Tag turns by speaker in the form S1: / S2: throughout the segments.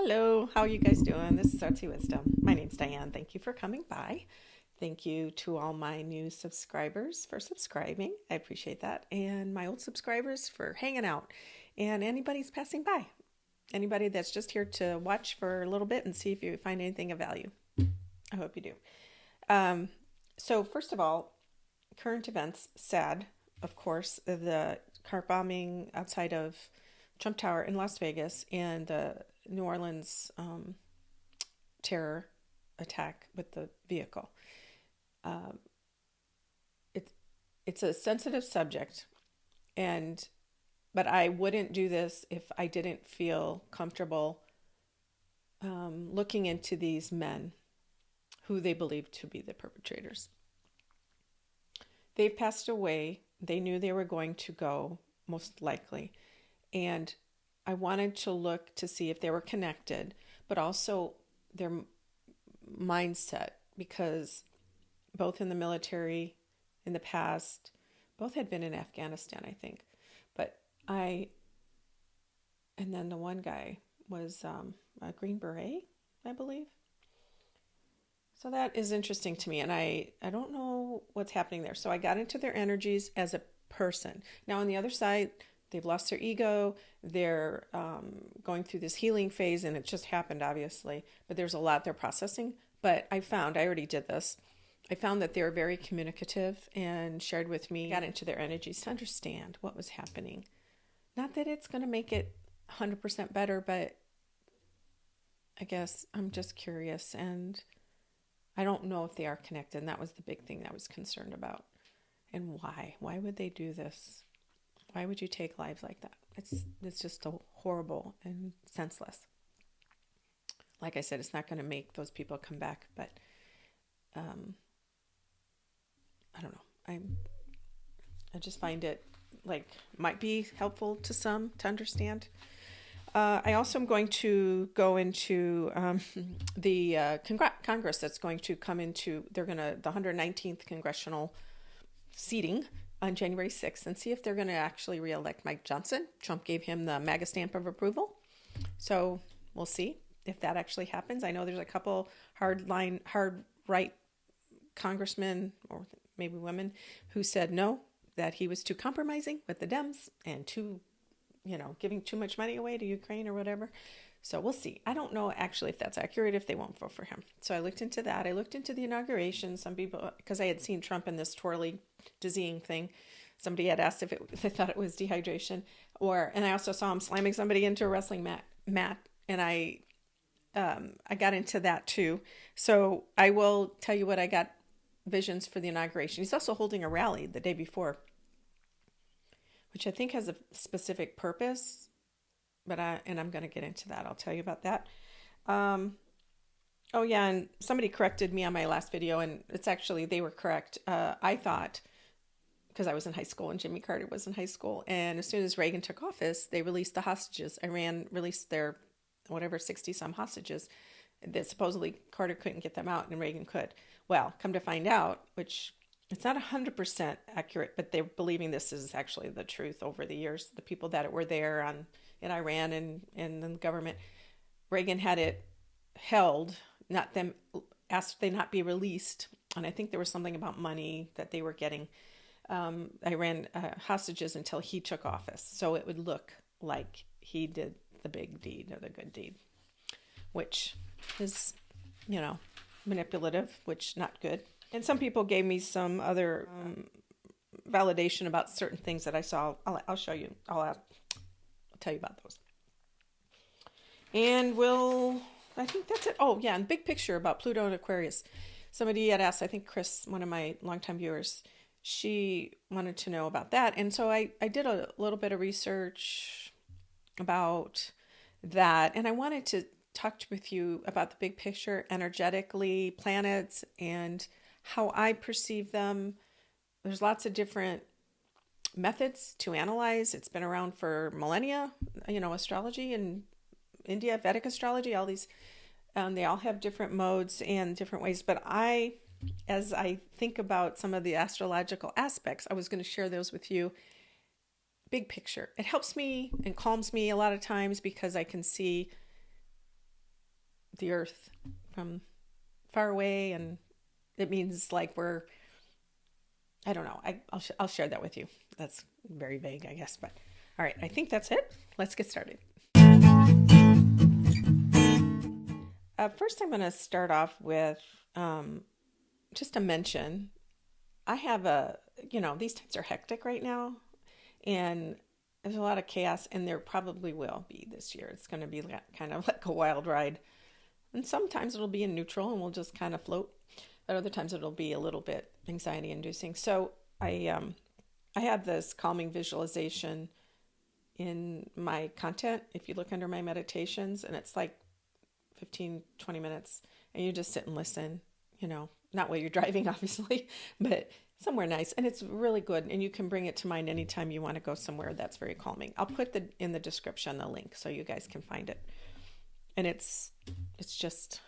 S1: Hello, how are you guys doing? This is ArtsyWisdom. My name's Diane. Thank you for coming by. Thank you to all my new subscribers for subscribing. I appreciate that. And my old subscribers for hanging out. And anybody's passing by. Anybody that's just here to watch for a little bit and see if you find anything of value. I hope you do. So first of all, current events, sad, of course, the car bombing outside of Trump Tower in Las Vegas and the New Orleans terror attack with the vehicle. It's a sensitive subject, but I wouldn't do this if I didn't feel comfortable looking into these men who they believe to be the perpetrators. They've passed away. They knew they were going to go, most likely. And I wanted to look to see if they were connected, but also their mindset, because both in the military in the past, both had been in Afghanistan, I think. And then the one guy was a Green Beret, I believe. So that is interesting to me, and I don't know what's happening there. So I got into their energies as a person. Now on the other side, they've lost their ego. They're going through this healing phase, and it just happened, obviously. But there's a lot they're processing. But I already did this. I found that they were very communicative and shared with me, got into their energies to understand what was happening. Not that it's going to make it 100% better, but I guess I'm just curious, and I don't know if they are connected, and that was the big thing that I was concerned about. And why? Why would they do this? Why would you take lives like that? It's just so horrible and senseless. Like I said, it's not going to make those people come back, but I don't know. I just find it might be helpful to some to understand. I also am going to go into the Congress that's going to come into, the 119th congressional seating on January 6th, and see if they're going to actually reelect Mike Johnson. Trump gave him the MAGA stamp of approval. So we'll see if that actually happens. I know there's a couple hard right congressmen, or maybe women, who said no, that he was too compromising with the Dems and giving too much money away to Ukraine or whatever. So we'll see. I don't know actually if that's accurate, if they won't vote for him. So I looked into that. I looked into the inauguration. Some people, because I had seen Trump in this twirly, dizzying thing. Somebody had asked if they thought it was dehydration, and I also saw him slamming somebody into a wrestling mat, and I got into that too. So I will tell you what I got visions for the inauguration. He's also holding a rally the day before, which I think has a specific purpose, but I'm going to get into that. I'll tell you about that. Oh yeah, and somebody corrected me on my last video, and it's actually, they were correct. I thought, because I was in high school and Jimmy Carter was in high school, and as soon as Reagan took office, they released the hostages. Iran released their 60-some hostages that supposedly Carter couldn't get them out and Reagan could. Well, come to find out, which it's not 100% accurate, but they're believing this is actually the truth over the years. The people that were there in Iran and the government, Reagan had it held, asked they not be released. And I think there was something about money that they were getting Iran hostages until he took office. So it would look like he did the big deed or the good deed, which is, manipulative, which not good. And some people gave me some other validation about certain things that I saw. I'll show you. I'll tell you about those. And I think that's it. Oh yeah, and big picture about Pluto and Aquarius. Somebody had asked, I think Chris, one of my longtime viewers, she wanted to know about that. And so I did a little bit of research about that. And I wanted to talk with you about the big picture, energetically, planets, and how I perceive them. There's lots of different methods to analyze. It's been around for millennia, astrology in India, Vedic astrology, all these, they all have different modes and different ways. But as I think about some of the astrological aspects, I was going to share those with you. Big picture. It helps me and calms me a lot of times because I can see the earth from far away, and it means like we're, I don't know. I'll share that with you. That's very vague, I guess. But all right, I think that's it. Let's get started. First, I'm going to start off with just a mention. I have these times are hectic right now, and there's a lot of chaos, and there probably will be this year. It's going to be kind of like a wild ride. And sometimes it'll be in neutral and we'll just kind of float. But other times it'll be a little bit anxiety inducing. So I have this calming visualization in my content. If you look under my meditations, and it's like 15, 20 minutes, and you just sit and listen, not while you're driving, obviously, but somewhere nice. And it's really good. And you can bring it to mind anytime you want to go somewhere that's very calming. I'll put in the description the link so you guys can find it. And it's just,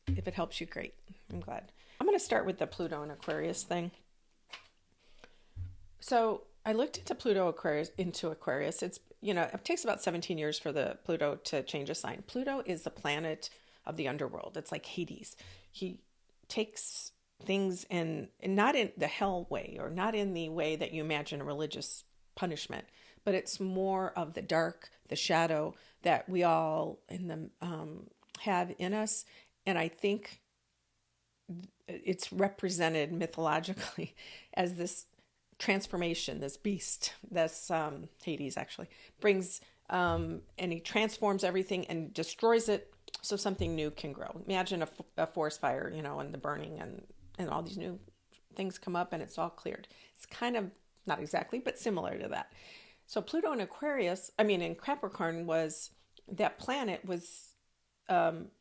S1: if it helps you, great. I'm glad. I'm going to start with the Pluto and Aquarius thing. So I looked into Aquarius. It's, it takes about 17 years for the Pluto to change a sign. Pluto is the planet of the underworld. It's like Hades. He takes things and not in the hell way, or not in the way that you imagine a religious punishment, but it's more of the dark, the shadow that we all have in us. And I think it's represented mythologically as this transformation, this beast, this Hades actually brings, and he transforms everything and destroys it so something new can grow. Imagine a forest fire, and the burning and all these new things come up and it's all cleared. It's kind of, not exactly, but similar to that. So Pluto in in Capricorn that planet was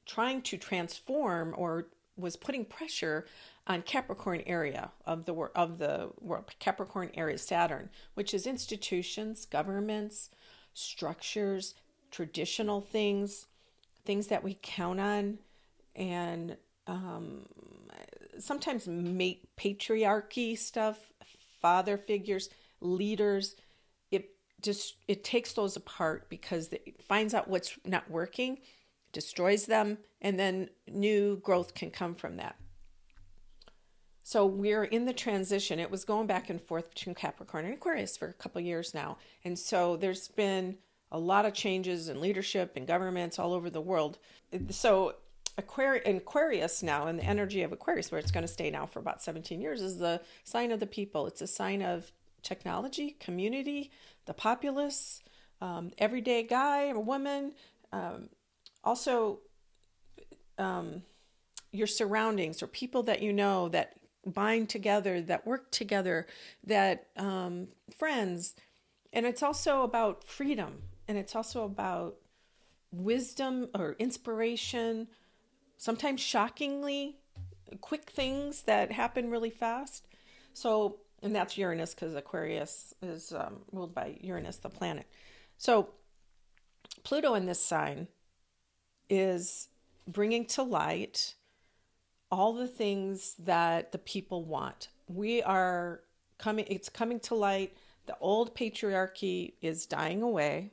S1: trying to transform, or was putting pressure on Capricorn area of the world. Capricorn area, Saturn, which is institutions, governments, structures, traditional things that we count on, and sometimes patriarchy stuff, father figures, leaders. It takes those apart because it finds out what's not working, destroys them, and then new growth can come from that. So we're in the transition. It was going back and forth between Capricorn and Aquarius for a couple of years now. And so there's been a lot of changes in leadership and governments all over the world. So Aquarius now, and the energy of Aquarius, where it's going to stay now for about 17 years, is the sign of the people. It's a sign of technology, community, the populace, everyday guy or woman. Also, your surroundings, or people that that bind together, that work together, that friends. And it's also about freedom. And it's also about wisdom or inspiration, sometimes shockingly quick things that happen really fast. So, and that's Uranus, because Aquarius is ruled by Uranus, the planet. So Pluto in this sign is bringing to light all the things that the people want. It's coming to light. The old patriarchy is dying away.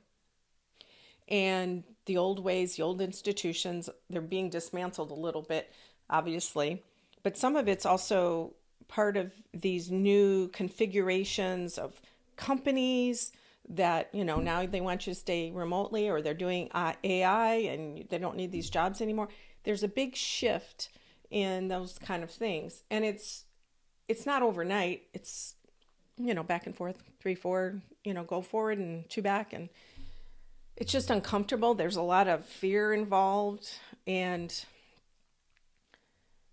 S1: And the old ways, the old institutions, they're being dismantled a little bit, obviously. But some of it's also part of these new configurations of companies that, now they want you to stay remotely, or they're doing AI and they don't need these jobs anymore. There's a big shift in those kind of things. And it's not overnight. It's, back and forth, 3, 4, go forward and 2 back. And it's just uncomfortable. There's a lot of fear involved. And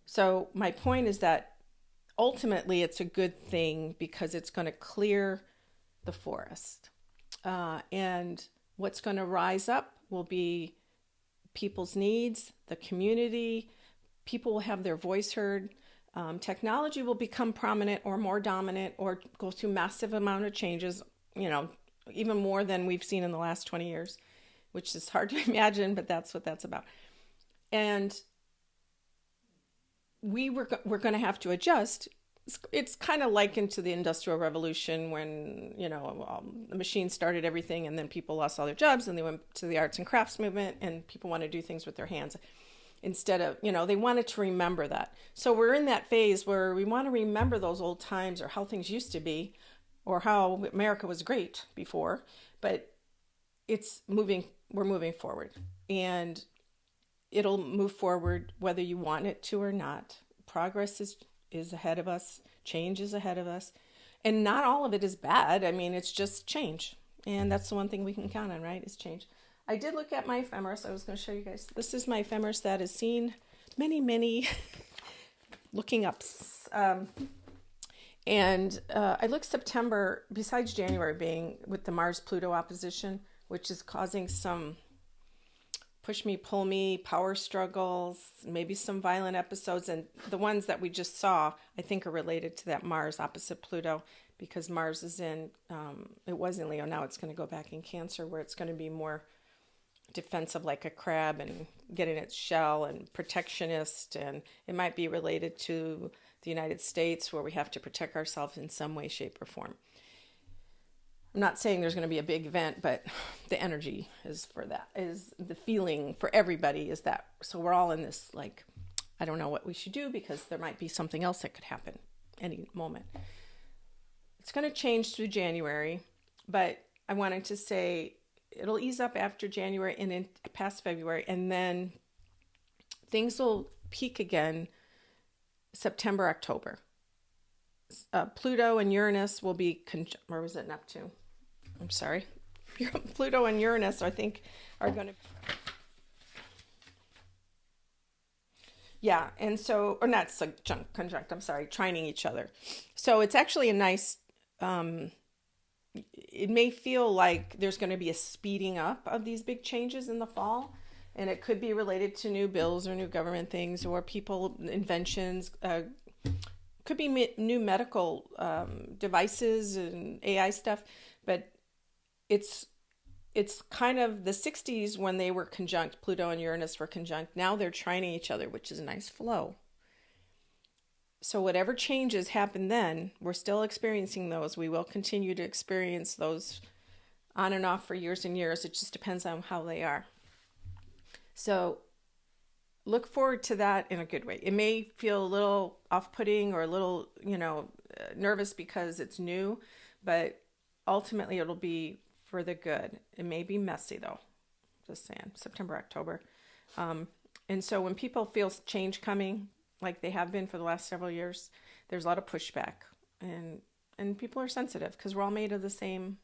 S1: so my point is that ultimately it's a good thing, because it's going to clear the forest. And what's going to rise up will be people's needs, the community. People will have their voice heard. Technology will become prominent or more dominant, or go through massive amount of changes, even more than we've seen in the last 20 years, which is hard to imagine, but that's what that's about. And we're going to have to adjust. It's kind of likened to the Industrial Revolution, when, the machines started everything, and then people lost all their jobs and they went to the arts and crafts movement, and people want to do things with their hands. instead of, they wanted to remember that. So we're in that phase where we want to remember those old times or how things used to be or how America was great before, but we're moving forward, and it'll move forward whether you want it to or not. Progress is ahead of us. Change is ahead of us. And not all of it is bad. I mean, it's just change. And that's the one thing we can count on, right? Is change. I did look at my ephemeris. I was going to show you guys. This is my ephemeris that has seen many, many looking ups. And I looked September, besides January being with the Mars-Pluto opposition, which is causing some push me, pull me, power struggles, maybe some violent episodes. And the ones that we just saw, I think, are related to that Mars opposite Pluto, because Mars is it was in Leo, now it's going to go back in Cancer, where it's going to be more defensive like a crab and get in its shell and protectionist. And it might be related to the United States, where we have to protect ourselves in some way, shape, or form. I'm not saying there's going to be a big event, but the energy is for that, is the feeling for everybody is that. So we're all in this, like, I don't know what we should do, because there might be something else that could happen any moment. It's going to change through January, but I wanted to say it'll ease up after January and in past February, and then things will peak again September, October. Pluto and Uranus will be, or was it Neptune? I'm sorry. Pluto and Uranus, I think, are going to... Yeah, and so, or not conjunct, I'm sorry, trining each other. So it's actually a nice, it may feel like there's going to be a speeding up of these big changes in the fall, and it could be related to new bills or new government things or people, inventions, could be new medical devices and AI stuff, but it's kind of the 60s when they were conjunct, Pluto and Uranus were conjunct. Now they're trining each other, which is a nice flow. So whatever changes happen then, we're still experiencing those. We will continue to experience those on and off for years and years. It just depends on how they are. So look forward to that in a good way. It may feel a little off-putting or a little, nervous because it's new, but ultimately it'll be for the good. It may be messy though, just saying, September, October. And so when people feel change coming, like they have been for the last several years, there's a lot of pushback, and people are sensitive because we're all made of the same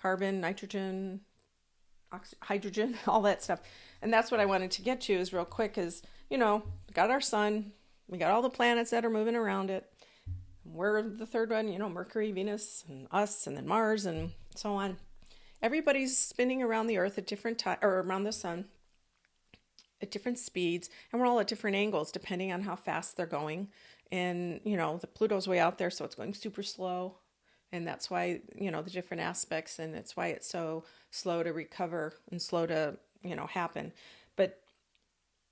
S1: carbon, nitrogen, hydrogen, all that stuff. And that's what I wanted to get to is real quick is, we got our sun, we got all the planets that are moving around it. We're the third one, Mercury, Venus, and us, and then Mars, and so on. Everybody's spinning around the Earth at different times, or around the sun at different speeds, and we're all at different angles depending on how fast they're going. And, the Pluto's way out there, so it's going super slow. And that's why, the different aspects, and it's why it's so slow to recover and slow to, happen. But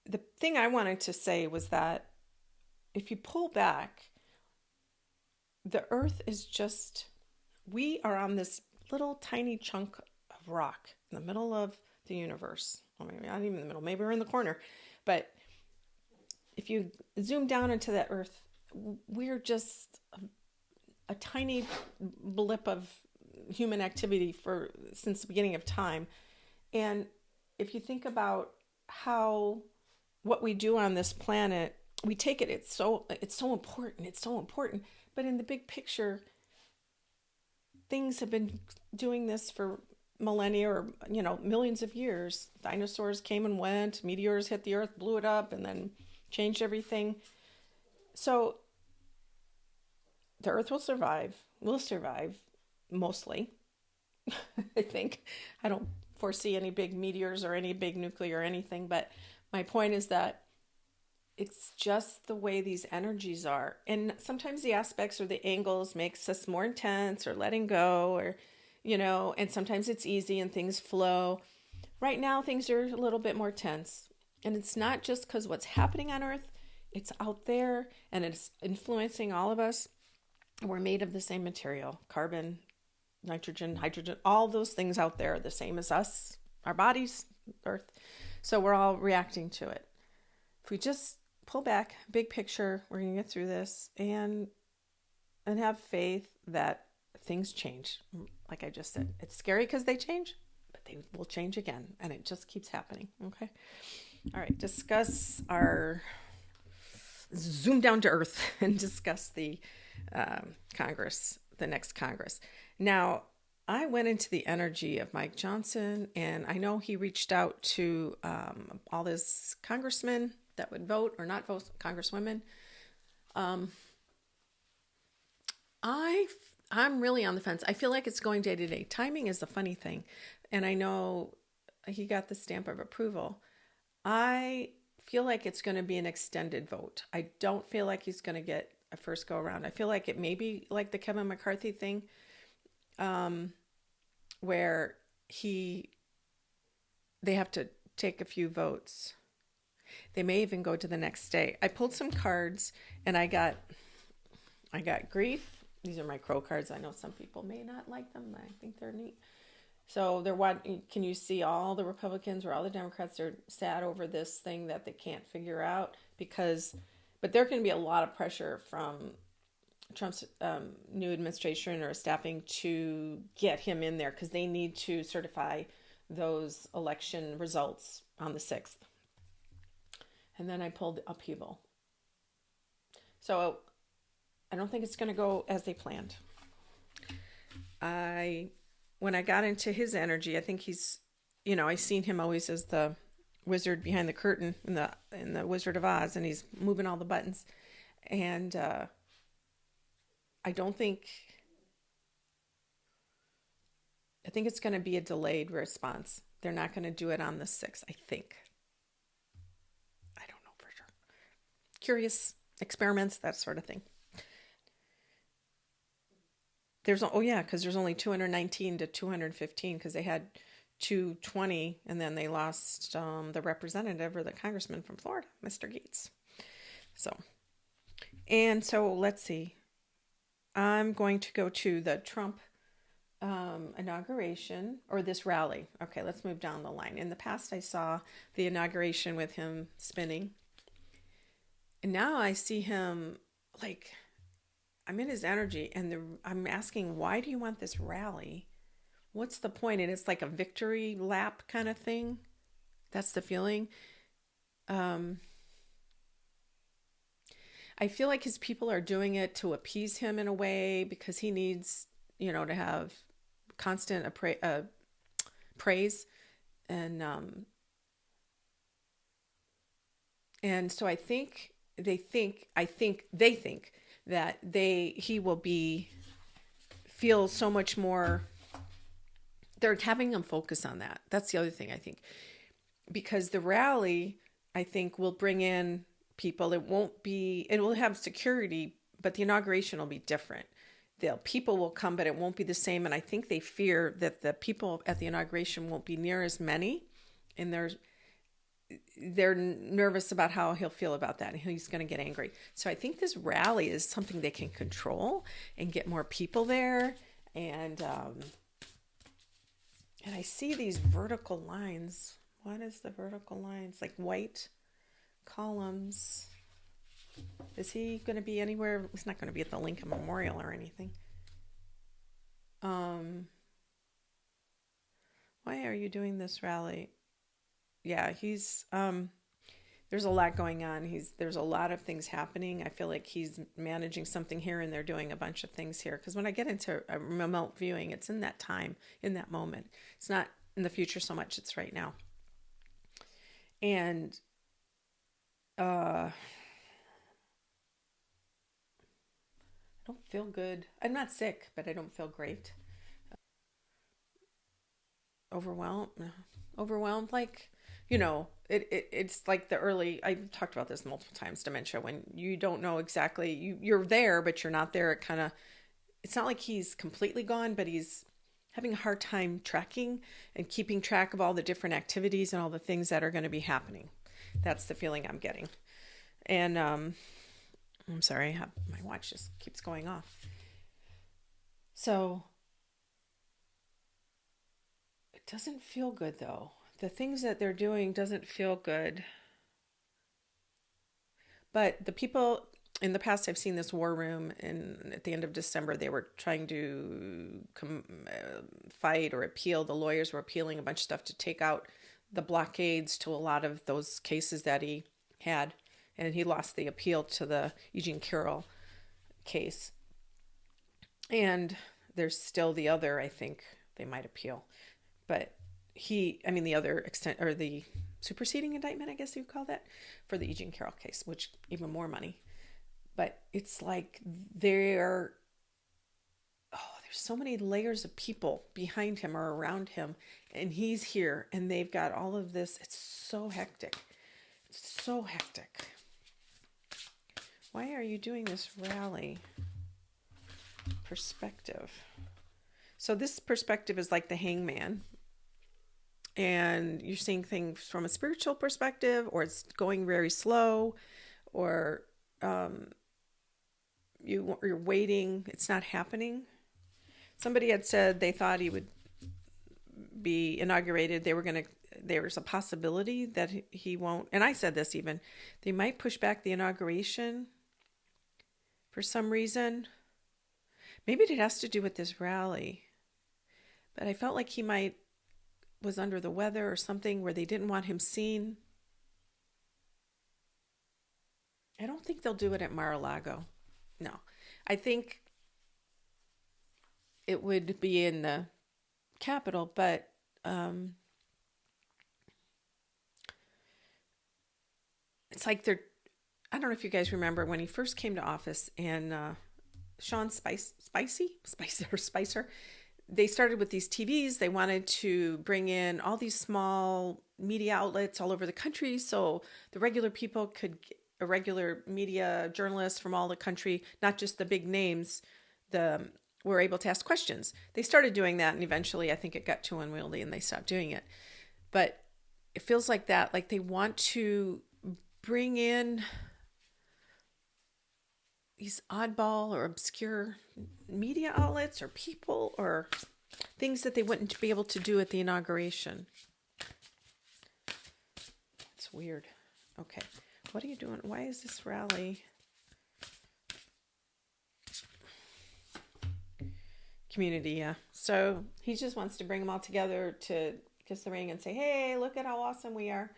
S1: the thing I wanted to say was that if you pull back, the Earth is we are on this little tiny chunk of rock in the middle of the universe. Well, maybe not even in the middle, maybe we're in the corner. But if you zoom down into that Earth, we're just a tiny blip of human activity since the beginning of time. And if you think about what we do on this planet, we take it, it's so important. But in the big picture, things have been doing this for millennia or, millions of years. Dinosaurs came and went, meteors hit the Earth, blew it up, and then changed everything. So the Earth will survive mostly. I think. I don't foresee any big meteors or any big nuclear or anything, but my point is that it's just the way these energies are. And sometimes the aspects or the angles makes us more intense or letting go or, and sometimes it's easy and things flow. Right now, things are a little bit more tense. And it's not just because what's happening on Earth, it's out there and it's influencing all of us. We're made of the same material, carbon, nitrogen, hydrogen, all those things out there are the same as us, our bodies, Earth. So we're all reacting to it. if we just pull back, big picture, we're going to get through this and have faith that things change. Like I just said, it's scary because they change, but they will change again, and it just keeps happening. Okay. All right. Discuss our zoom down to earth and discuss the Congress, the next Congress. Now, I went into the energy of Mike Johnson, and I know he reached out to all his congressmen that would vote or not vote, congresswomen. I'm really on the fence. I feel like it's going day to day. Timing is the funny thing, and I know he got the stamp of approval. I feel like it's going to be an extended vote. I don't feel like he's going to get a first go around. I feel like it may be like the Kevin McCarthy thing, where they have to take a few votes. They may even go to the next day. I pulled some cards, and I got grief. These are my crow cards. I know some people may not like them. I think they're neat. So can you see all the Republicans or all the Democrats are sad over this thing that they can't figure out but there can be a lot of pressure from Trump's new administration or staffing to get him in there because they need to certify those election results on the 6th. And then I pulled upheaval. So I don't think it's going to go as they planned. When I got into his energy, I think he's, I seen him always as the wizard behind the curtain in the Wizard of Oz, and he's moving all the buttons. And I think it's going to be a delayed response. They're not going to do it on the 6th, I think. I don't know for sure. Curious experiments, that sort of thing. Because there's only 219 to 215 because they had 220 and then they lost the representative or the congressman from Florida, Mr. Gates. So let's see. I'm going to go to the Trump inauguration or this rally. Okay, let's move down the line. In the past, I saw the inauguration with him spinning. And now I see him like... I'm in his energy, and I'm asking, why do you want this rally? What's the point? And it's like a victory lap kind of thing. That's the feeling. I feel like his people are doing it to appease him in a way because he needs, to have constant praise. And so I think they think that he will feel so much more. They're having them focus on that. That's the other thing I think, because the rally I think will bring in people. It will have security, but the inauguration will be different. The people will come, but it won't be the same. And I think they fear that the people at the inauguration won't be near as many, and they're nervous about how he'll feel about that, and he's going to get angry. So I think this rally is something they can control and get more people there. And I see these vertical lines. What is the vertical lines? Like white columns. Is he going to be anywhere? He's not going to be at the Lincoln Memorial or anything. Why are you doing this rally? Yeah, he's there's a lot going on. There's a lot of things happening. I feel like he's managing something here and they're doing a bunch of things here. Because when I get into a remote viewing, it's in that time, in that moment. It's not in the future so much, it's right now. And I don't feel good. I'm not sick, but I don't feel great. Overwhelmed, like, it's like the early, I've talked about this multiple times, dementia, when you don't know exactly, you're there, but you're not there. It's not like he's completely gone, but he's having a hard time tracking and keeping track of all the different activities and all the things that are going to be happening. That's the feeling I'm getting. And I'm sorry, my watch just keeps going off. So it doesn't feel good though. The things that they're doing doesn't feel good. But the people in the past, I've seen this war room, and at the end of December, they were trying to fight or appeal. The lawyers were appealing a bunch of stuff to take out the blockades to a lot of those cases that he had. And he lost the appeal to the Eugene Carroll case. And there's still the other, I think they might appeal. But the other extent, or the superseding indictment, I guess you would call that, for the Eugene Carroll case, which even more money. But it's like there's so many layers of people behind him or around him, and he's here, and they've got all of this. It's so hectic. It's so hectic. Why are you doing this rally? Perspective. So this perspective is like the hangman, and you're seeing things from a spiritual perspective, or it's going very slow, or you're waiting. It's not happening. Somebody had said they thought he would be inaugurated. There's a possibility that he won't. And I said this even. They might push back the inauguration for some reason. Maybe it has to do with this rally. But I felt like he was under the weather or something where they didn't want him seen. I don't think they'll do it at Mar-a-Lago. No. I think it would be in the capital, but it's like I don't know if you guys remember when he first came to office, and Sean Spicer, they started with these TVs. They wanted to bring in all these small media outlets all over the country so the regular people could, regular media journalists from all the country, not just the big names, were able to ask questions. They started doing that, and eventually I think it got too unwieldy and they stopped doing it. But it feels like that, like they want to bring in these oddball or obscure media outlets or people or things that they wouldn't be able to do at the inauguration. It's weird. Okay. What are you doing? Why is this rally? Community, yeah. So he just wants to bring them all together to kiss the ring and say, hey, look at how awesome we are.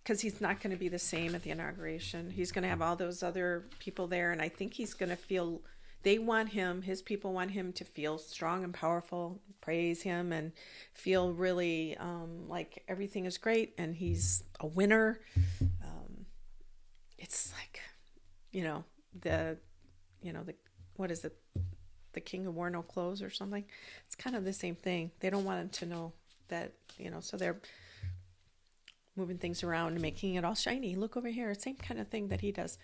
S1: Because he's not going to be the same at the inauguration. He's going to have all those other people there, and I think he's going to feel, his people want him to feel strong and powerful, praise him, and feel really like everything is great, and he's a winner. It's like, what is it? The king who wore no clothes or something. It's kind of the same thing. They don't want him to know that, so they're moving things around and making it all shiny. Look over here. Same kind of thing that he does.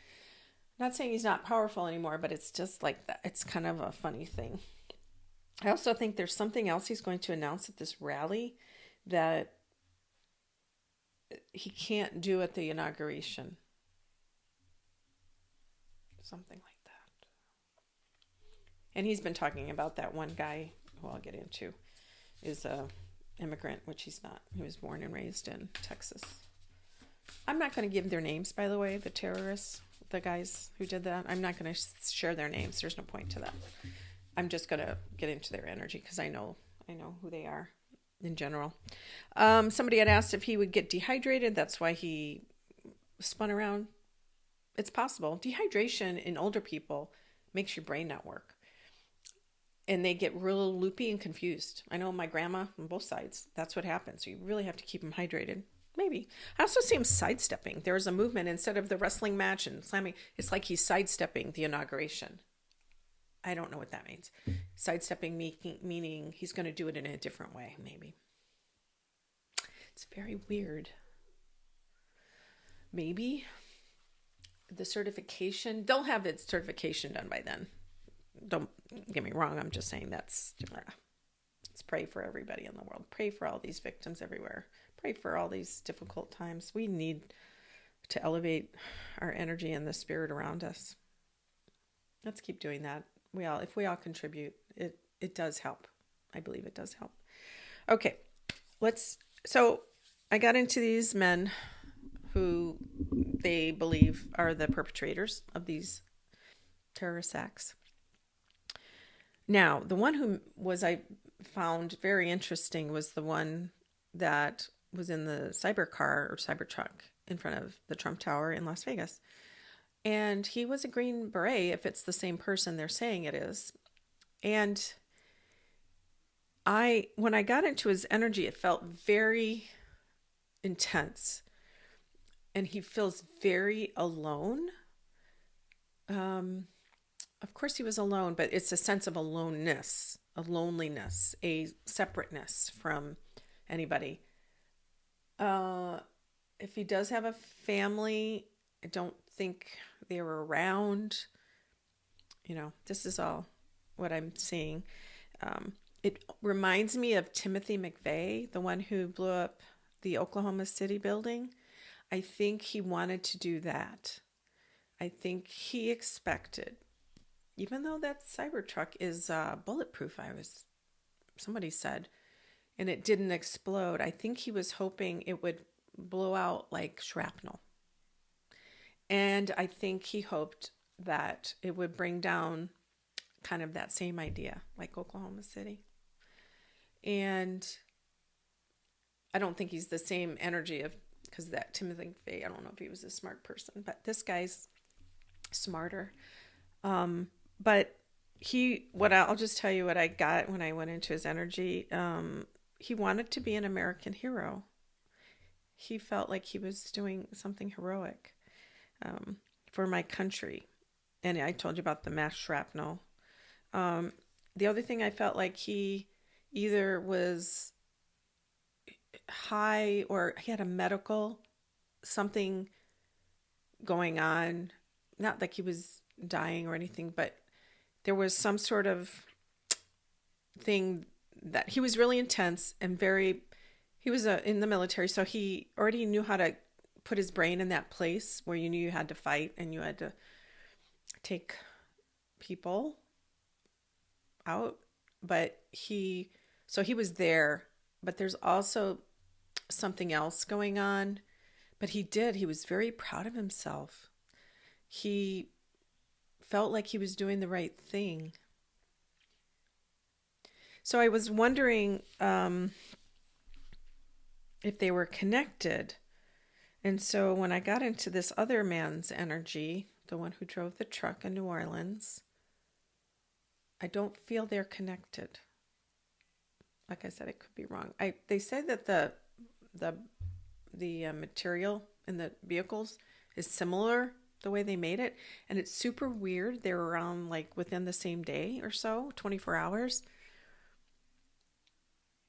S1: Not saying he's not powerful anymore, but it's just like that. It's kind of a funny thing. I also think there's something else he's going to announce at this rally that he can't do at the inauguration. Something like that. And he's been talking about that one guy who I'll get into is a immigrant, which he's not. He was born and raised in Texas. I'm not going to give their names, by the way, the terrorists, the guys who did that. I'm not going to share their names. There's no point to that. I'm just going to get into their energy because I know who they are in general. Somebody had asked if he would get dehydrated. That's why he spun around. It's possible. Dehydration in older people makes your brain not work. And they get real loopy and confused. I know my grandma on both sides, that's what happens. So you really have to keep them hydrated. Maybe. I also see him sidestepping. There's a movement instead of the wrestling match and slamming. It's like he's sidestepping the inauguration. I don't know what that means. Sidestepping meaning he's going to do it in a different way, maybe. It's very weird. Maybe the certification, they'll have its certification done by then. Don't get me wrong. I'm just saying let's pray for everybody in the world. Pray for all these victims everywhere. Pray for all these difficult times. We need to elevate our energy and the spirit around us. Let's keep doing that. If we all contribute, it does help. I believe it does help. Okay. So I got into these men who they believe are the perpetrators of these terrorist acts. Now, the one who I found very interesting was the one that was in the cyber car or cyber truck in front of the Trump Tower in Las Vegas. And he was a Green Beret, if it's the same person they're saying it is. And when I got into his energy, it felt very intense. And he feels very alone. Of course he was alone, but it's a sense of aloneness, a loneliness, a separateness from anybody. If he does have a family, I don't think they were around. This is all what I'm seeing. It reminds me of Timothy McVeigh, the one who blew up the Oklahoma City building. I think he wanted to do that. I think he expected, even though that Cybertruck is bulletproof, somebody said, and it didn't explode. I think he was hoping it would blow out like shrapnel. And I think he hoped that it would bring down kind of that same idea, like Oklahoma City. And I don't think he's the same energy because that Timothy McVeigh, I don't know if he was a smart person, but this guy's smarter. But I'll just tell you what I got when I went into his energy. He wanted to be an American hero. He felt like he was doing something heroic for my country. And I told you about the mass shrapnel. The other thing I felt like he either was high or he had a medical something going on. Not like he was dying or anything, but there was some sort of thing that he was really intense and he was in the military, so he already knew how to put his brain in that place where you knew you had to fight and you had to take people out. But he was there, but there's also something else going on. But he was very proud of himself. He felt like he was doing the right thing. So I was wondering if they were connected. And so when I got into this other man's energy, the one who drove the truck in New Orleans, I don't feel they're connected. Like I said, it could be wrong. They said that the material in the vehicles is similar, the way they made it, and it's super weird. They're around like within the same day or so, 24 hours.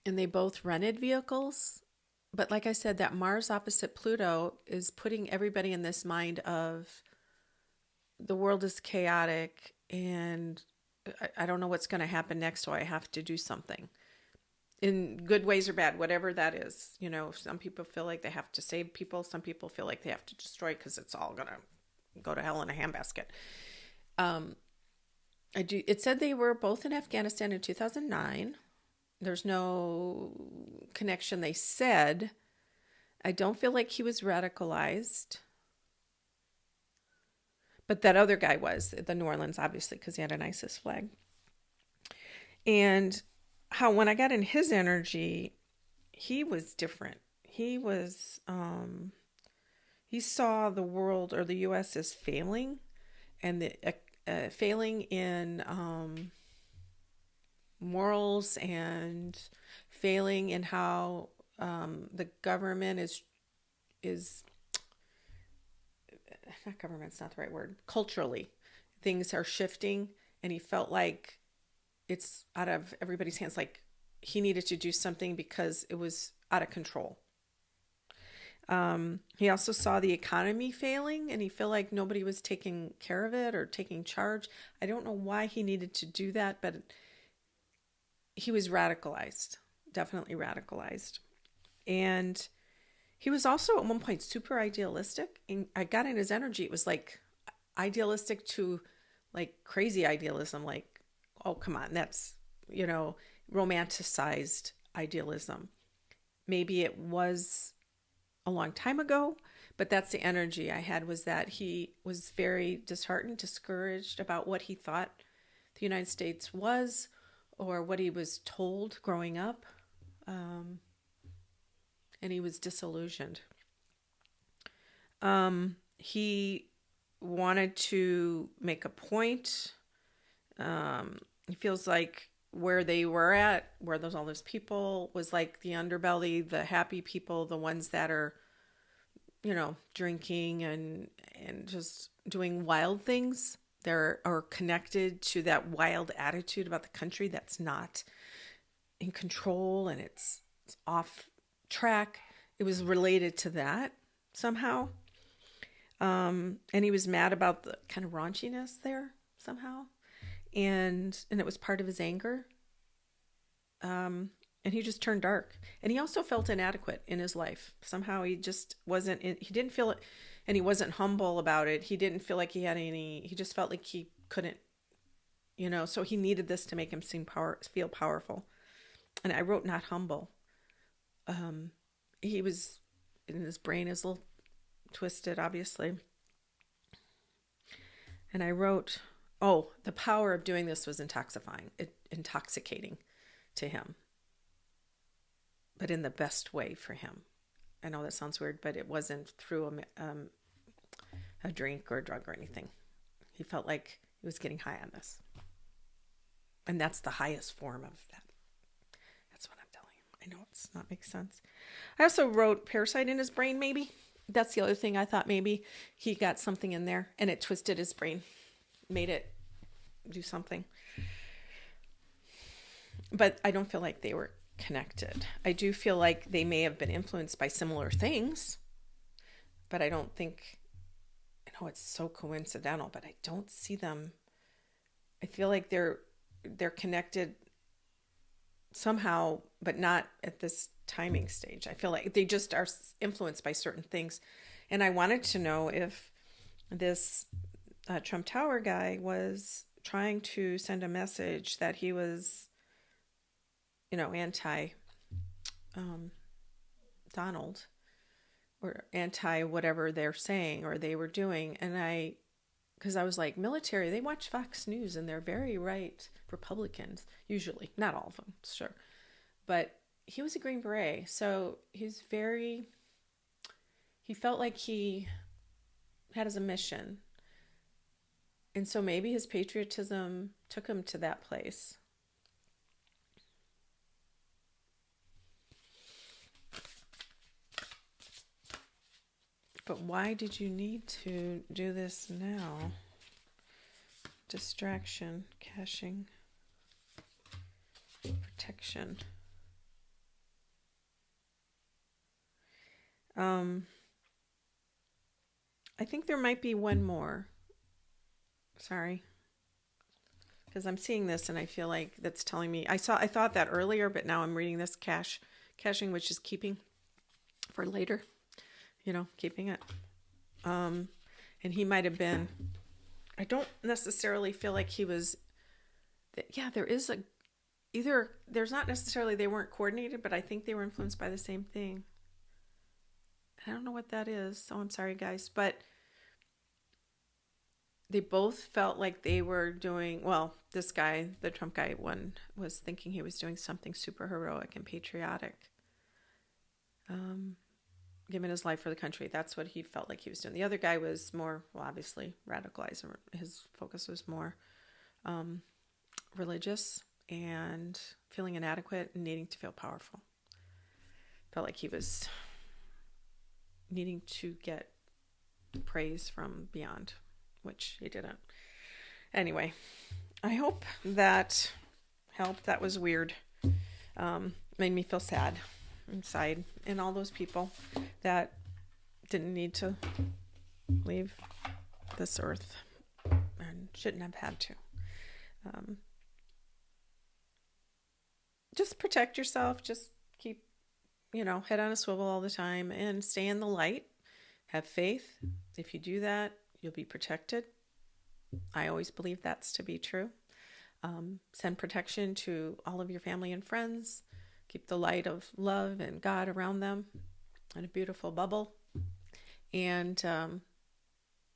S1: And they both rented vehicles. But like I said, that Mars opposite Pluto is putting everybody in this mind of the world is chaotic and I don't know what's going to happen next, so I have to do something. In good ways or bad, whatever that is. Some people feel like they have to save people. Some people feel like they have to destroy because it's all going to go to hell in a handbasket. It said they were both in Afghanistan in 2009. There's no connection, they said. I don't feel like he was radicalized. But that other guy was, the New Orleans, obviously, because he had an ISIS flag. And how when I got in his energy, he was different. He was, he saw the world or the U.S. as failing, and failing in morals and failing in how the government is not government's not the right word. Culturally, things are shifting, and he felt like it's out of everybody's hands. Like he needed to do something because it was out of control. He also saw the economy failing, and he felt like nobody was taking care of it or taking charge. I don't know why he needed to do that, but he was radicalized, definitely radicalized. And he was also at one point super idealistic. And I got in his energy. It was like idealistic to like crazy idealism. Like, oh, come on. That's, romanticized idealism. Maybe it was a long time ago, But that's the energy I had, was that he was very disheartened, discouraged about what he thought the United States was, or what he was told growing up. And he was disillusioned. He wanted to make a point. He feels like where they were at, where all those people, was like the underbelly, the happy people, the ones that are, drinking and just doing wild things. Are connected to that wild attitude about the country that's not in control, and it's off track. It was related to that somehow. And he was mad about the kind of raunchiness there somehow. And it was part of his anger. And he just turned dark. And he also felt inadequate in his life. Somehow he just wasn't, he didn't feel it, and he wasn't humble about it. He didn't feel like he had he just felt like he couldn't, so he needed this to make him feel powerful. And I wrote not humble. He was, in his brain is a little twisted, obviously. And I wrote, the power of doing this was intoxicating to him, but in the best way for him. I know that sounds weird, but it wasn't through a drink or a drug or anything. He felt like he was getting high on this. And that's the highest form of that. That's what I'm telling you. I know it's not makes sense. I also wrote parasite in his brain, maybe. That's the other thing. I thought maybe he got something in there and it twisted his brain, made it do something. But I don't feel like they were connected. I do feel like they may have been influenced by similar things, but I don't think, it's so coincidental, but I don't see them. I feel like they're connected somehow, but not at this timing stage. I feel like they just are influenced by certain things. And I wanted to know if this Trump Tower guy was trying to send a message that he was, anti Donald, or anti whatever they're saying or they were doing. And because I was like, military, they watch Fox News and they're very right Republicans, usually, not all of them, sure. But he was a Green Beret, so he felt like he had a mission. And so maybe his patriotism took him to that place. But why did you need to do this now? Distraction, caching, protection. I think there might be one more. Sorry. Because I'm seeing this and I feel like that's telling me, I thought that earlier, but now I'm reading this caching, which is keeping for later. Keeping it. And he might have been, I don't necessarily feel like he was, there is there's not necessarily they weren't coordinated, but I think they were influenced by the same thing. I don't know what that is, so I'm sorry, guys. But they both felt like they were doing, this guy, the Trump guy, one was thinking he was doing something super heroic and patriotic. Giving his life for the country. That's what he felt like he was doing. The other guy was more, obviously radicalized. His focus was more religious and feeling inadequate and needing to feel powerful. Felt like he was needing to get praise from beyond, which he didn't. Anyway, I hope that helped. That was weird. Made me feel sad inside, and all those people that didn't need to leave this earth and shouldn't have had to. Just protect yourself. Just keep, head on a swivel all the time and stay in the light. Have faith. If you do that, you'll be protected. I always believe that's to be true. Send protection to all of your family and friends. Keep the light of love and God around them in a beautiful bubble. And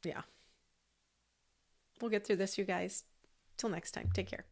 S1: yeah, we'll get through this, you guys. Till next time, take care.